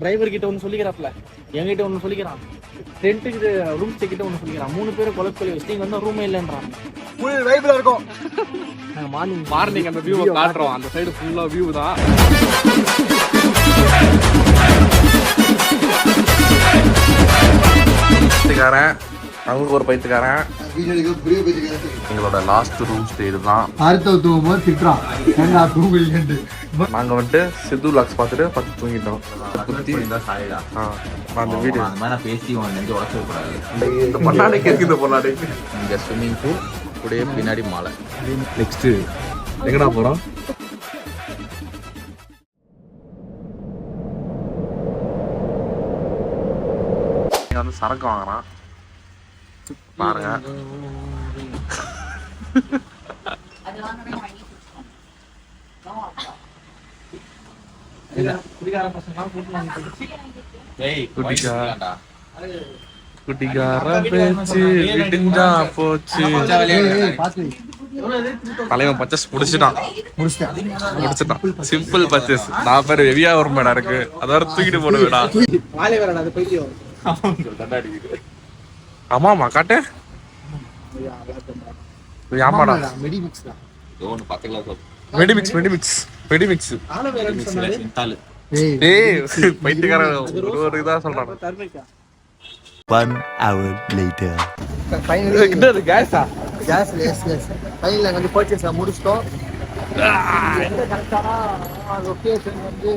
Driver கிட்ட ஒன்று சொல்லிக்கிறாப்ல, என்கிட்ட ஒன்று சொல்லிக்கிறான், டென்ட்டுக்கு ரூம் கிட்ட ஒன்று சொல்லிக்கிறான். 3 பேரும் கொலை வச்சு இங்கே வந்து ரூமே இல்லைன்றான். ஃபுல் வைப்ல இருக்கும். மார்னிங் அந்த வியூவை காட்டுறோம். அந்த சைடு ஃபுல்லா வியூ தான். அவங்களுக்கு ஒரு பைத்துக்காரன். எங்களோட லாஸ்ட் ரூம் ஸ்டே இதுதான். நாங்க வந்துட்டு சித்து லாக்ஸ் பார்த்துட்டு பத்து தூங்கிட்டோம். அந்த வீடு பேசி இந்த பொன்னாடைக்கு இருக்கு. இந்த பொன்னாடைக்கு இங்க ஸ்விம்மிங் பூல் கூடயே பின்னாடி மலை. நெக்ஸ்ட் எங்கடா போறோம்? வந்து சரக்கு வாங்குறான் பாருங்க. குட்டிக்கார பேச்சு விடிஞ்சா போச்சு. தலைவன் பர்ச்சேஸ் முடிச்சுட்டான். Simple purchase. நான் பேர் ஹெவியா ஒரு மேடா இருக்கு. அதோட தூக்கிட்டு போடுவேடா. ஆமாமா காட்டு. ஆமாடா மெடிமிக்ஸ். ஏய் பைத்தியக்காரன் ஒரு இதா சொல்றான். 1 hour later. ஃபைனலி என்னது கேஸா? கேஸ் ஃபைனலி வந்து பர்ச்சேஸ் முடிச்சிட்டோம். எந்த கரெக்டான லொகேஷன் வந்து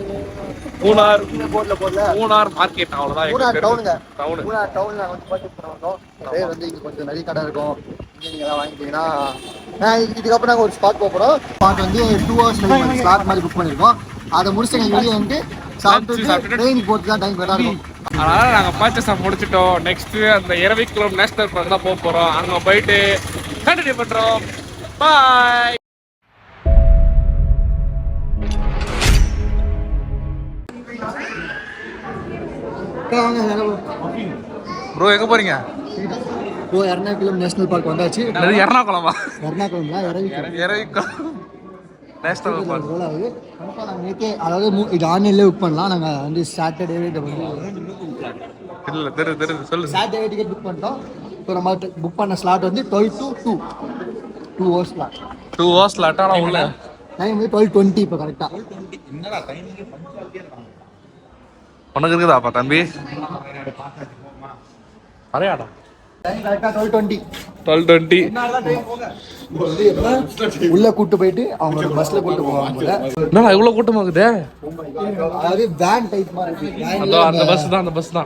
மூணார் போர்ட்ல மூணார் மார்க்கெட். அவ்வளவுதான். மூணார் டவுன்ல வந்து பர்ச்சேஸ் பண்ணுவோம். அதே வந்து இங்க கொஞ்சம் நிறைய கடை இருக்கும். நீங்க எல்லாம் வாங்கிட்டீங்கன்னா இதுக்கப்புறம் நாங்கள் ஒரு ஸ்பாட் போகிறோம். ஸ்பாட் வந்து 2 hours ஸ்லாட் மாதிரி புக் பண்ணியிருக்கோம். அதை முடிச்சு எங்கள் வெளியே வந்து சாப்பிட்டு ட்ரெயினுக்கு போட்டு தான் டைம் கரெக்டாக இருக்கும். அதனால நாங்கள் பர்ச்சேஸ் முடிச்சிட்டோம். நெக்ஸ்ட் அந்த இரவிக்குளம் நேஷனல் பார்க் தான் போக போகிறோம். அங்கே போயிட்டு கண்டினியூ பண்ணுறோம். பாய். ப்ரோ எங்கே போகிறீங்க? ப்ரோ எர்ணாகுளம் நேஷனல் பார்க் வந்தாச்சு. எர்ணாகுளமா? எர்ணாகுளம்ல இரவிக்குளம் நேஷனல் பார்க். அதாவது இது ஆன்லைன்லேயே புக் பண்ணலாம். நாங்கள் வந்து சாட்டர்டே இல்லை தெரியுது சொல்லு. சாட்டர்டே டிக்கெட் புக் பண்ணிட்டோம். இப்போ நம்ம புக் பண்ண ஸ்லாட் வந்து 12 to 2 hours slot. 2 hours slot. ஆனால் உள்ள டைம் வந்து 12:20 இப்போ கரெக்டாக. உனக்கு இருக்குதாப்பா தம்பி? அரையாடா டைம் கரெக்டாக 12:20. 12:20 உள்ள கூட்டு போயிட்டு அவங்களோட பஸ்ல கூட்டு போவாங்க. என்னடா இவ்வளவு கூட்டமாகுதே? அதாவது வேன் டைப் மாதிரி அதோ அந்த பஸ் தான். அந்த பஸ்ல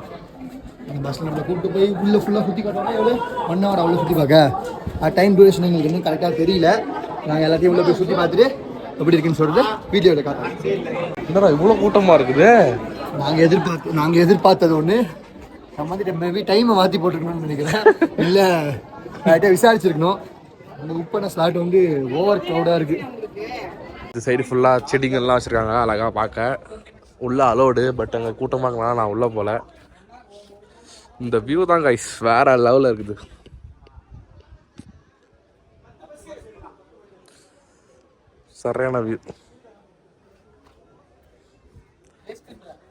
நம்ம கூட்டு போய் உள்ள ஃபுல்லா சுத்தி காட்டுவாங்க. எவ்வளவு 1 hour அவ்வளவு சுத்தி பார்க்க. டைம் டியூரேஷன் எங்களுக்கு இன்னும் கரெக்டா தெரியல. நாங்கள் எல்லாத்தையும் உள்ள போய் சுத்தி பார்த்துட்டு எப்படி இருக்குன்னு சொல்லிட்டு வீடியோல காட்டுறோம். என்னடா இவ்வளவு கூட்டமா இருக்குது? நாங்க எதிர்பார்த்தது ஒண்ணு. நம்ம வந்து மேபி டைமை மாற்றி போட்டுருக்கணும்னு நினைக்கிறேன். இல்லை கரெக்டாக விசாரிச்சிருக்கணும். அந்த புக் பண்ண ஸ்லாட் வந்து ஓவர் க்ரௌடாக இருக்குது. இந்த சைடு ஃபுல்லாக செடிங்கள்லாம் வச்சுருக்காங்க அழகாக பார்க்க. உள்ளே அலோடு. பட் அங்கே கூட்டமாக இருக்கலாம். நான் உள்ளே போகல. இந்த வியூ தான் கைஸ் வேற லெவலில் இருக்குது. சரியான வியூ.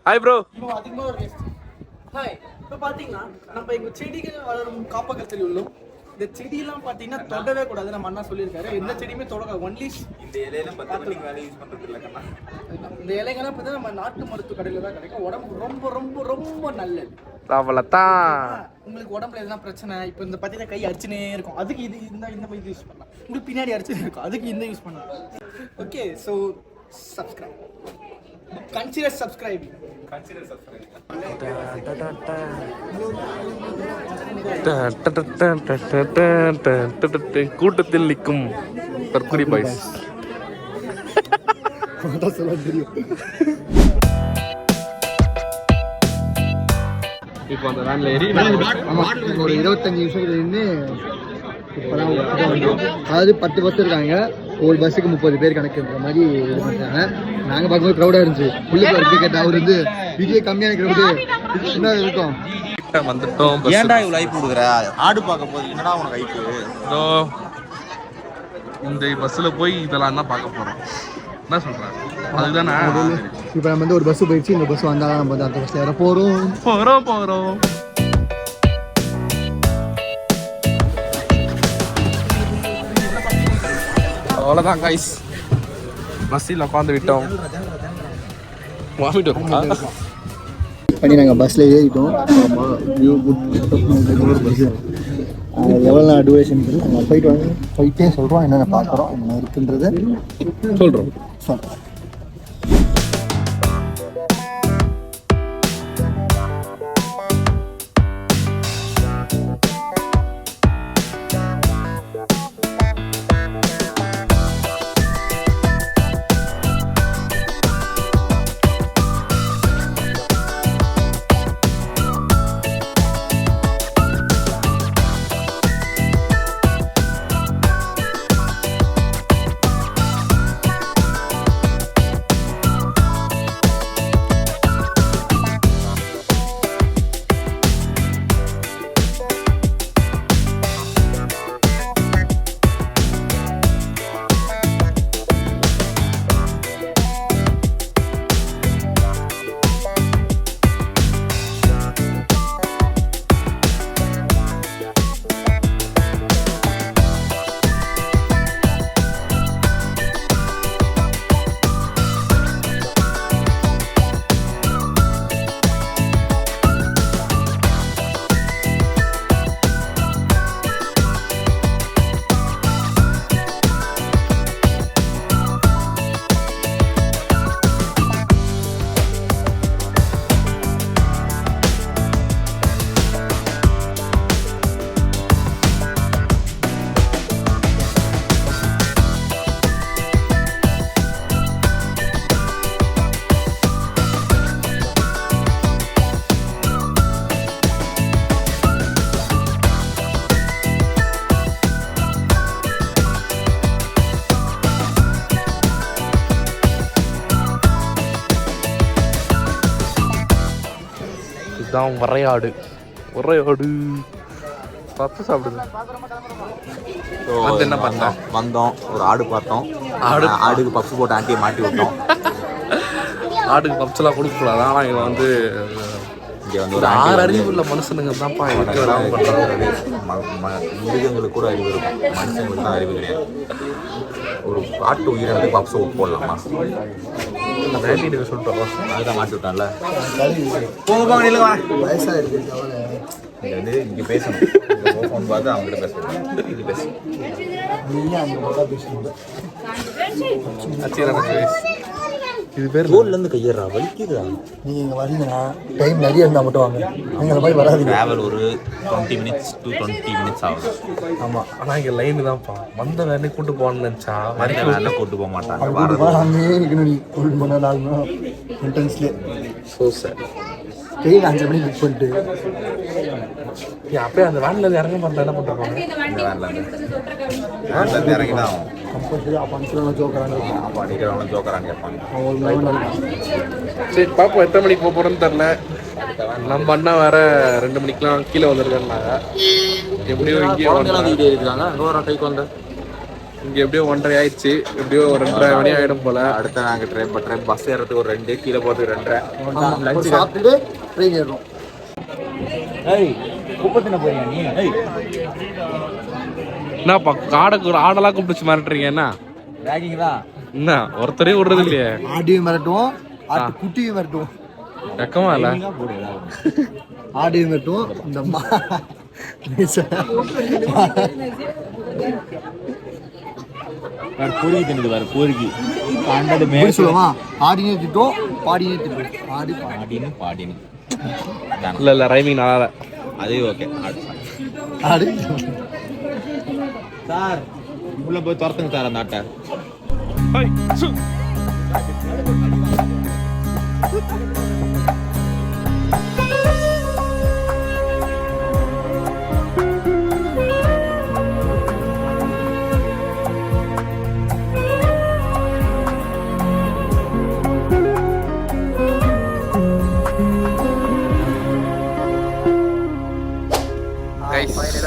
Hi bro. ஹாய். இப்போ பார்த்தீங்கன்னா நம்ம எங்கள் செடிகள் வளரும் காப்பகத்தில் உள்ளோம். இந்த செடியெல்லாம் பார்த்தீங்கன்னா தொடவே கூடாது. நம்ம அண்ணா சொல்லியிருக்காரு எந்த செடியுமே தொடக்கூடாது. ஒன்லி இந்த இலையெல்லாம் வேலை யூஸ் பண்ணுறது இல்லைக்கண்ணா. இந்த இலைகள்லாம் பார்த்தா நம்ம நாட்டு மருத்துவ கடையில் தான் கிடைக்கும். உடம்பு ரொம்ப ரொம்ப ரொம்ப நல்லது. உங்களுக்கு உடம்புல எதனா பிரச்சனை இப்போ இந்த பார்த்தீங்கன்னா கை அடிச்சுனே இருக்கும். அதுக்கு இந்த இது யூஸ் பண்ணலாம். உங்களுக்கு பின்னாடி அடிச்சுனே இருக்கும். அதுக்கு இந்த யூஸ் பண்ணலாம். Okay so subscribe. Consider subscribing. கூட்டத்தில் நிற்கும் தற்கொலை பாய்ஸ். இப்போ அந்த வேன்ல ஏறி ஒரு 25 நிமிஷத்துல இருந்து அதாவது 10 பஸ் இருக்காங்க. ஒரு பஸ்ஸுக்கு 30 பேர் கணக்குன்ற மாதிரி இது பண்ணுறாங்க. நாங்கள் பார்க்கும்போது க்ரௌடாக இருந்துச்சு. உள்ளுக்கு கேட்டால் அவர் வந்து விஜய கம்மியான க்ரௌடு என்ன இருக்கும். வந்துட்டோம். ஏன்டா இவ்வளவு ஐப்பு கொடுக்குற? ஆடு பார்க்க போது என்னடா உனக்கு ஐப்பு? இதோ இந்த பஸ்ஸில் போய் இதெல்லாம் தான் பார்க்க போகிறோம். என்ன சொல்கிறேன்? அதுதானே இப்போ நம்ம வந்து ஒரு பஸ் போயிடுச்சு. இந்த பஸ் வந்தாலும் நம்ம வந்து அந்த பஸ்ல ஏற போகிறோம். அவ்வளோதான் கைஸ், பஸ்ஸில் உட்காந்து விட்டோம். வாமிட் வரும் பண்ணி நாங்கள் பஸ்ஸில் ஏறிட்டோம். எவ்வளோ நாள் டூரேஷன் நாங்கள் போயிட்டே சொல்கிறோம். என்னென்ன பார்க்குறோம், என்ன இருக்குன்றதை சொல்கிறோம். இதுதான் வரையாடு. பத்து சாப்பிடுது. என்ன பண்ணோம், வந்தோம் ஒரு ஆடு பார்த்தோம். ஆடுக்கு பப்ஸ் போட்டு ஆண்டியை மாட்டி விட்டோம். ஆடுக்கு பப்ஸ்லாம் கொடுக்கக்கூடாது. ஆனால் இவன் வந்து இங்கே வந்து ஒரு 6 அறிவு உள்ள மனுஷனுங்க தான்ப்பா மிருகங்களுக்கு கூட அறிவு இருக்கும், மனுஷங்களுக்கு தான் அறிவு கிடையாது. ஒரு காட்டு உயிரினத்துக்கு பப்ஸ் போடலாமா? சொல்லிட்டு அதுதான் மாட்டி விட்டான்ல. போங்க நில்லுங்க, வயசாக இருக்குது. இங்கே வந்து இங்கே பேசணும். ஃபோன் பார்த்து அவங்ககிட்ட பேசணும். இது பேச இது பேர் ரோட்லேருந்து கையறா வலிக்குதா. நீங்கள் இங்கே வரீங்கன்னா டைம் நிறைய இருந்தால் மட்டும் வாங்க. நீங்கள் அந்த மாதிரி வராது. ட்ராவல் ஒரு 20 minutes to 20 minutes ஆகும். ஆமாம், ஆனால் இங்கே லைனு தான்ப்பா. வந்த வேலையை கூட்டு போகணும்னு நினச்சா வரைக்கும் வேலை கூட்டு போக மாட்டாங்க. அங்கேயே இருக்கணும். நீ 1 மணி நேரம் 4 மணி நேரம் என்ட்ரன்ஸ்லேயே. ஸோ சார் ட்ரெயின் 5 மணிக்கு புக் பண்ணிட்டு அப்படியே அந்த வேனில் இறங்க மாட்டேன். என்ன பண்ணுறாங்க இறங்கினா கம்பல்சரி அப்போ அனுப்பிச்சு ஜோக்கராங்க. அப்போ அடிக்கிறவங்க ஜோக்கரான்னு கேட்பாங்க. சரி பார்ப்போம், எத்தனை மணிக்கு போக போகிறோன்னு தெரில. நம்ம அண்ணா வேற 2 மணிக்கெலாம் கீழே வந்திருக்காங்க. எப்படியோ இங்கே இங்கே எப்படியோ 1:30 ஆயிடுச்சு. எப்படியோ 2:30 மணி ஆகிடும் போல். அடுத்த நாங்கள் ட்ரெயின் பஸ் ஏறதுக்கு ஒரு 2, கீழே போகிறதுக்கு 2:30. லஞ்சு சாப்பிட்டுட்டு ட்ரெயின் ஏறணும். குப்பத்தின போறியா நீ? என்னப்பா காடைக்கு ஒரு ஆடெல்லாம் கூப்பிட்டு மிரட்டுறீங்க? என்ன ரேகிங் தான். என்ன ஒருத்தரையும் விடுறது இல்லையே. ஆடியும் மிரட்டுவோம், ஆட்டு குட்டியும் மிரட்டுவோம். வெக்கமா இல்லை? ஆடியும் மிரட்டுவோம். இந்த பொறுக்கி தின்னுது வேறு பொறுக்கி சொல்லுவா. ஆடினே திட்டோம், பாடினே திட்டோம். ஆடினு பாடினு இல்லை ரைமிங் நல்லா இல்லை. அதே ஓகே. ஆடி சார் உள்ள போய் துரத்துங்க சார் அந்த ஆட்டை.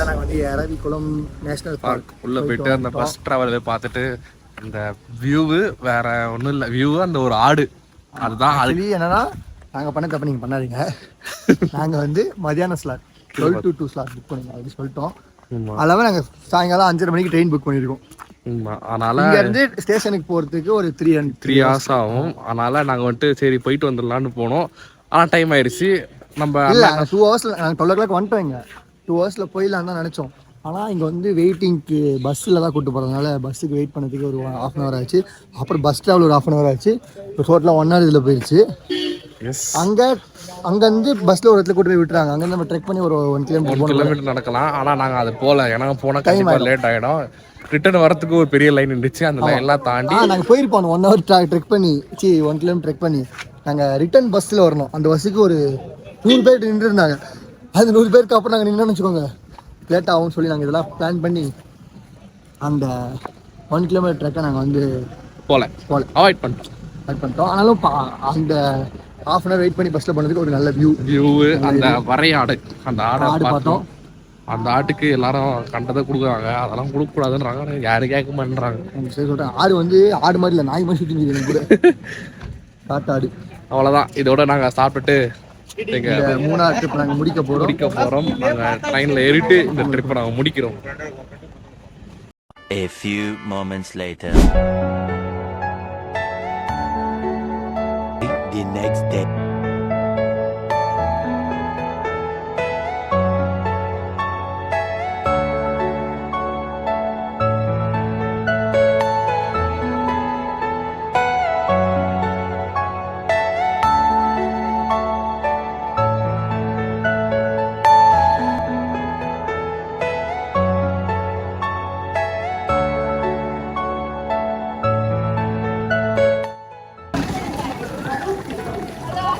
நாங்கள் வந்து அரவிக்குளம் நேஷனல் பார்க் உள்ள போயிட்டு அந்த பஸ் டிராவல் பார்த்துட்டு அந்த வியூவு வேற ஒன்றும் இல்லை. வியூவு அந்த ஒரு அதுதான் அது ஆக்சுவலி என்னன்னா நாங்கள் பண்ண தப்பு நீங்கள் பண்ணாதீங்க. நாங்கள் வந்து மதியானம் ஸ்லாட் 12 to 2 ஸ்லாட் புக் பண்ணிங்க அப்படி சொல்லிட்டோம். அல்லாமல் நாங்கள் சாயங்காலம் 5:30 மணிக்கு ட்ரெயின் புக் பண்ணியிருக்கோம். அதனால இங்கேருந்து ஸ்டேஷனுக்கு போகிறதுக்கு ஒரு 3 hours ஆகும். அதனால நாங்கள் வந்துட்டு சரி போயிட்டு வந்துடலான்னு போனோம். ஆனால் டைம் ஆயிடுச்சு. நம்ம இல்லை 2 hours நாங்கள் 12 o'clock வந்துட்டோம். இங்கே 2 hours போயிடலாம் தான் நினச்சோம். ஆனால் இங்கே வந்து வெயிட்டிங்க்கு பஸ்ஸில் தான் கூப்பிட்டு போகிறதுனால பஸ்ஸுக்கு வெயிட் பண்ணதுக்கு ஒரு 1/2 hour ஆச்சு. அப்புறம் பஸ் ட்ராவல் ஒரு 1/2 hour ஆச்சு. இப்போ டோட்டலாக 1 hour இதில் போயிடுச்சு. அங்கேருந்து பஸ்ஸில் ஒரு இடத்துல கூட்டு போய் விட்டுறாங்க. அங்கேருந்து நம்ம ட்ரெக் பண்ணி ஒரு 1 கிலோமீட்டர் நடக்கலாம். ஆனால் நாங்கள் அது போகல. ஏன்னா போனால் கண்டிப்பாக லேட் ஆகிடும். ரிட்டர்ன் வரத்துக்கு ஒரு பெரிய லைன் இருந்துச்சு. அந்த லைன் எல்லாம் தாண்டி நாங்கள் போயிருப்போம். 1 hour ட்ரெக் பண்ணி 1 கிலோமீட்டர் ட்ரெக் பண்ணி நாங்கள் ரிட்டர்ன் பஸ்ஸில் வரணும். அந்த பஸ்ஸுக்கு ஒரு 100 பேர் நின்று இருந்தாங்க. அது 100 பேருக்கு அப்புறம் நாங்கள் நின்று வச்சுக்கோங்க லேட் ஆகும்னு சொல்லி நாங்கள் இதெல்லாம் பிளான் பண்ணி அந்த 1 கிலோமீட்டர் ட்ரெக்கை நாங்கள் வந்து போகல அவாய்ட் பண்ணிட்டோம். ஆனாலும் அந்த 1/2 hour வெயிட் பண்ணி பஸ்ஸில் போனதுக்கு ஒரு நல்ல வியூ அந்த வரையாடு அந்த ஆடை பார்த்தோம். அந்த ஆட்டுக்கு எல்லாரும் கண்டதை கொடுக்குறாங்க. அதெல்லாம் கொடுக்கக்கூடாதுன்றாங்க. யாரும் கேட்க மாட்டேன்றாங்க. சரி சொல்கிறேன். ஆடு வந்து ஆடு மாதிரி இல்லை, நாய் மாதிரி சுற்றி கூட காட்டாடு. அவ்வளோதான். இதோட நாங்கள் சாப்பிட்டுட்டு எங்கள் 3ஆவது ட்ரிப் நாங்கள் முடிக்க போகிறோம். நாங்கள் ட்ரெயினில் ஏறிட்டு இந்த ட்ரிப்பை நாங்கள் முடிக்கிறோம். A few moments later. The next day.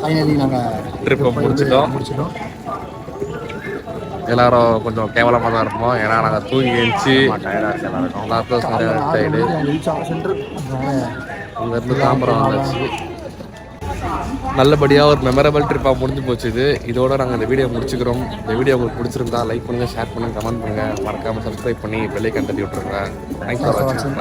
Finally நாங்கள் ட்ரிப்பை முடிச்சிட்டோம். எல்லாரும் கொஞ்சம் கேவலமாக தான் இருப்போம். ஏன்னா நாங்கள் தூங்கி எழுந்துச்சு அங்கேருந்து தாம்பரம் வந்தாச்சு. நல்லபடியாக ஒரு மெமரபிள் ட்ரிப்பாக முடிஞ்சு போச்சு. இதோட நாங்கள் இந்த வீடியோ முடிச்சுக்கிறோம். இந்த வீடியோ உங்களுக்கு பிடிச்சிருந்தா லைக் பண்ணுங்கள், ஷேர் பண்ணுங்கள், கமெண்ட் பண்ணுங்கள். மறக்காமல் சப்ஸ்கிரைப் பண்ணி பெல் ஐகான் தட்டி விட்டுருங்க. தேங்க்ஸ் ஃபார் வாட்சிங்.